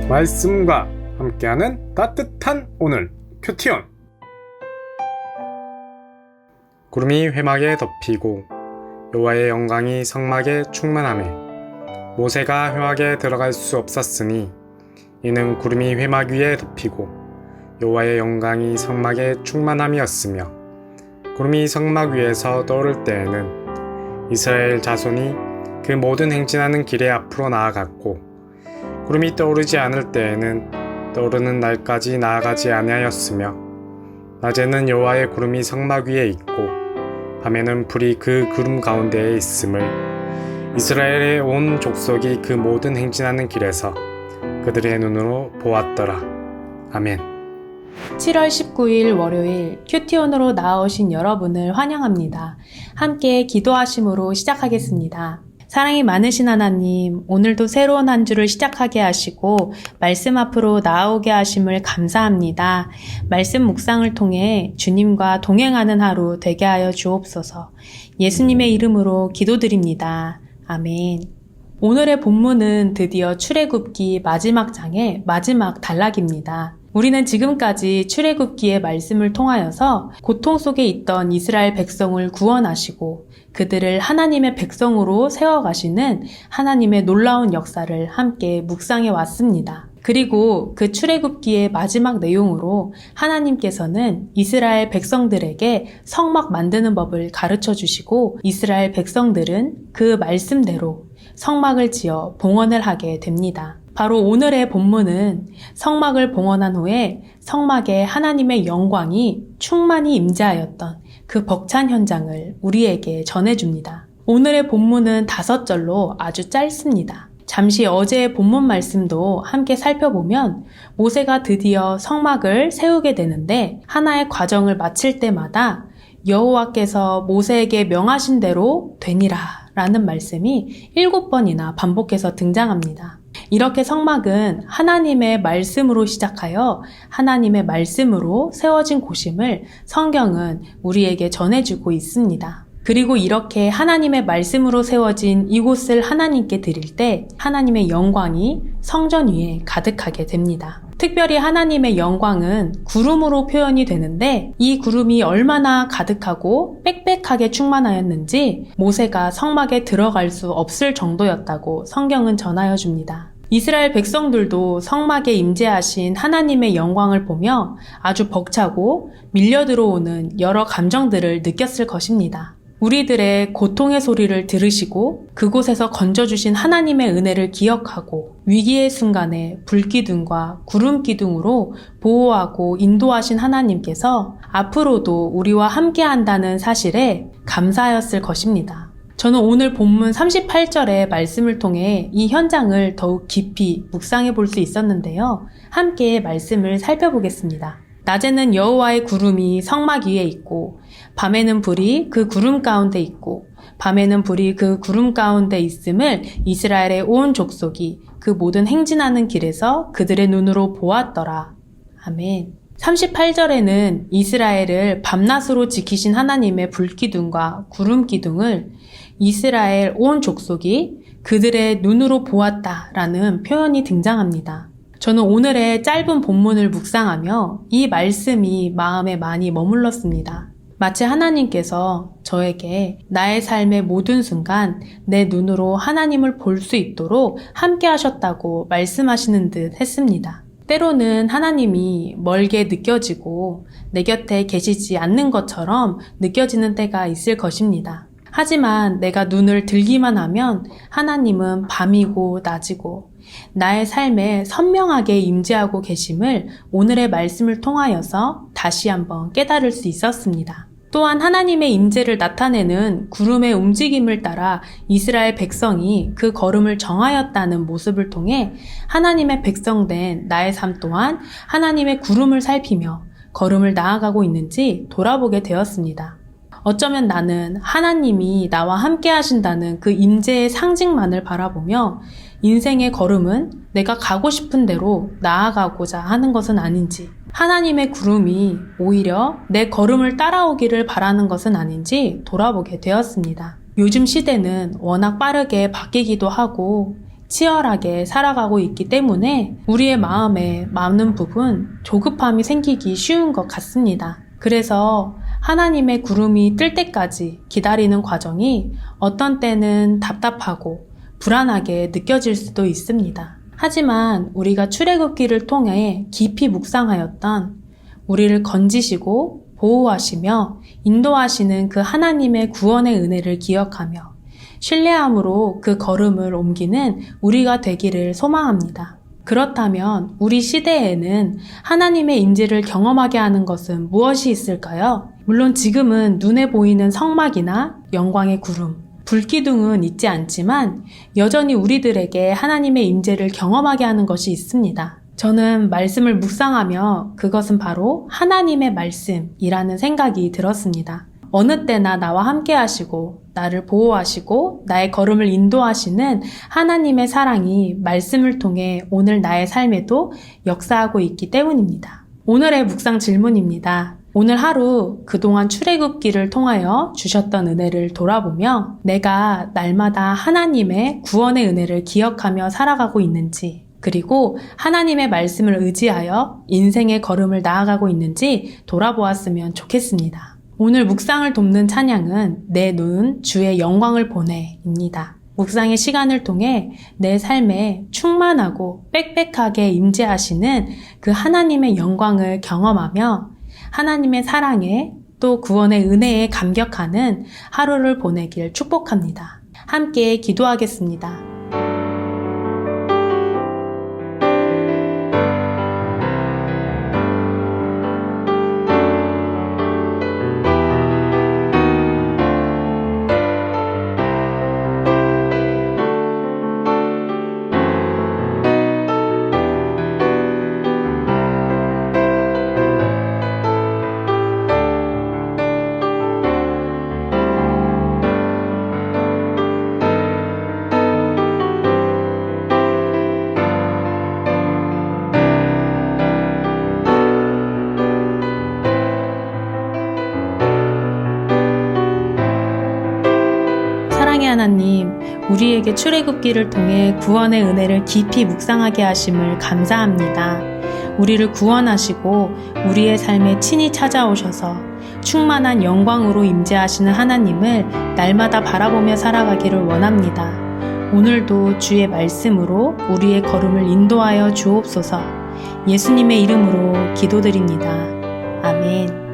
말씀과 함께하는 따뜻한 오늘 큐티온. 구름이 회막에 덮이고 여호와의 영광이 성막에 충만하매 모세가 회막에 들어갈 수 없었으니 이는 구름이 회막 위에 덮이고 여호와의 영광이 성막에 충만함이었으며 구름이 성막 위에서 떠오를 때에는 이스라엘 자손이 그 모든 행진하는 길에 앞으로 나아갔고 구름이 떠오르지 않을 때에는 떠오르는 날까지 나아가지 아니하였으며 낮에는 여호와의 구름이 성막 위에 있고 밤에는 불이 그 구름 가운데에 있음을 이스라엘의 온 족속이 그 모든 행진하는 길에서 그들의 눈으로 보았더라. 아멘. 7월 19일 월요일 큐티온으로 나아오신 여러분을 환영합니다. 함께 기도하심으로 시작하겠습니다. 사랑이 많으신 하나님, 오늘도 새로운 한 주를 시작하게 하시고 말씀 앞으로 나아오게 하심을 감사합니다. 말씀 묵상을 통해 주님과 동행하는 하루 되게 하여 주옵소서. 예수님의 이름으로 기도드립니다. 아멘. 오늘의 본문은 드디어 출애굽기 마지막 장의 마지막 단락입니다. 우리는 지금까지 출애굽기의 말씀을 통하여서 고통 속에 있던 이스라엘 백성을 구원하시고 그들을 하나님의 백성으로 세워가시는 하나님의 놀라운 역사를 함께 묵상해 왔습니다. 그리고 그 출애굽기의 마지막 내용으로 하나님께서는 이스라엘 백성들에게 성막 만드는 법을 가르쳐 주시고 이스라엘 백성들은 그 말씀대로 성막을 지어 봉헌을 하게 됩니다. 바로 오늘의 본문은 성막을 봉헌한 후에 성막에 하나님의 영광이 충만히 임재하였던 그 벅찬 현장을 우리에게 전해줍니다. 오늘의 본문은 5절로 아주 짧습니다. 잠시 어제의 본문 말씀도 함께 살펴보면 모세가 드디어 성막을 세우게 되는데 하나의 과정을 마칠 때마다 여호와께서 모세에게 명하신 대로 되니라 라는 말씀이 7번이나 반복해서 등장합니다. 이렇게 성막은 하나님의 말씀으로 시작하여 하나님의 말씀으로 세워진 곳임을 성경은 우리에게 전해주고 있습니다. 그리고 이렇게 하나님의 말씀으로 세워진 이곳을 하나님께 드릴 때 하나님의 영광이 성전 위에 가득하게 됩니다. 특별히 하나님의 영광은 구름으로 표현이 되는데 이 구름이 얼마나 가득하고 빽빽하게 충만하였는지 모세가 성막에 들어갈 수 없을 정도였다고 성경은 전하여 줍니다. 이스라엘 백성들도 성막에 임재하신 하나님의 영광을 보며 아주 벅차고 밀려 들어오는 여러 감정들을 느꼈을 것입니다. 우리들의 고통의 소리를 들으시고 그곳에서 건져주신 하나님의 은혜를 기억하고 위기의 순간에 불기둥과 구름기둥으로 보호하고 인도하신 하나님께서 앞으로도 우리와 함께 한다는 사실에 감사하였을 것입니다. 저는 오늘 본문 38절의 말씀을 통해 이 현장을 더욱 깊이 묵상해 볼 수 있었는데요. 함께 말씀을 살펴보겠습니다. 낮에는 여호와의 구름이 성막 위에 있고 밤에는 불이 그 구름 가운데 있고 밤에는 불이 그 구름 가운데 있음을 이스라엘의 온 족속이 그 모든 행진하는 길에서 그들의 눈으로 보았더라. 아멘. 38절에는 이스라엘을 밤낮으로 지키신 하나님의 불기둥과 구름기둥을 이스라엘 온 족속이 그들의 눈으로 보았다라는 표현이 등장합니다. 저는 오늘의 짧은 본문을 묵상하며 이 말씀이 마음에 많이 머물렀습니다. 마치 하나님께서 저에게 나의 삶의 모든 순간 내 눈으로 하나님을 볼 수 있도록 함께 하셨다고 말씀하시는 듯 했습니다. 때로는 하나님이 멀게 느껴지고 내 곁에 계시지 않는 것처럼 느껴지는 때가 있을 것입니다. 하지만 내가 눈을 들기만 하면 하나님은 밤이고 낮이고 나의 삶에 선명하게 임재하고 계심을 오늘의 말씀을 통하여서 다시 한번 깨달을 수 있었습니다. 또한 하나님의 임재를 나타내는 구름의 움직임을 따라 이스라엘 백성이 그 걸음을 정하였다는 모습을 통해 하나님의 백성된 나의 삶 또한 하나님의 구름을 살피며 걸음을 나아가고 있는지 돌아보게 되었습니다. 어쩌면 나는 하나님이 나와 함께 하신다는 그 임재의 상징만을 바라보며 인생의 걸음은 내가 가고 싶은 대로 나아가고자 하는 것은 아닌지, 하나님의 구름이 오히려 내 걸음을 따라오기를 바라는 것은 아닌지 돌아보게 되었습니다. 요즘 시대는 워낙 빠르게 바뀌기도 하고 치열하게 살아가고 있기 때문에 우리의 마음에 많은 부분 조급함이 생기기 쉬운 것 같습니다. 그래서 하나님의 구름이 뜰 때까지 기다리는 과정이 어떤 때는 답답하고 불안하게 느껴질 수도 있습니다. 하지만 우리가 출애굽기를 통해 깊이 묵상하였던 우리를 건지시고 보호하시며 인도하시는 그 하나님의 구원의 은혜를 기억하며 신뢰함으로 그 걸음을 옮기는 우리가 되기를 소망합니다. 그렇다면 우리 시대에는 하나님의 임재를 경험하게 하는 것은 무엇이 있을까요? 물론 지금은 눈에 보이는 성막이나 영광의 구름, 불기둥은 있지 않지만 여전히 우리들에게 하나님의 임재를 경험하게 하는 것이 있습니다. 저는 말씀을 묵상하며 그것은 바로 하나님의 말씀이라는 생각이 들었습니다. 어느 때나 나와 함께 하시고 나를 보호하시고 나의 걸음을 인도하시는 하나님의 사랑이 말씀을 통해 오늘 나의 삶에도 역사하고 있기 때문입니다. 오늘의 묵상 질문입니다. 오늘 하루 그동안 출애굽기를 통하여 주셨던 은혜를 돌아보며 내가 날마다 하나님의 구원의 은혜를 기억하며 살아가고 있는지, 그리고 하나님의 말씀을 의지하여 인생의 걸음을 나아가고 있는지 돌아보았으면 좋겠습니다. 오늘 묵상을 돕는 찬양은 내 눈 주의 영광을 보네입니다. 묵상의 시간을 통해 내 삶에 충만하고 빽빽하게 임재하시는 그 하나님의 영광을 경험하며 하나님의 사랑에 또 구원의 은혜에 감격하는 하루를 보내길 축복합니다. 함께 기도하겠습니다. 사랑의 하나님, 우리에게 출애굽기를 통해 구원의 은혜를 깊이 묵상하게 하심을 감사합니다. 우리를 구원하시고 우리의 삶에 친히 찾아오셔서 충만한 영광으로 임재하시는 하나님을 날마다 바라보며 살아가기를 원합니다. 오늘도 주의 말씀으로 우리의 걸음을 인도하여 주옵소서. 예수님의 이름으로 기도드립니다. 아멘.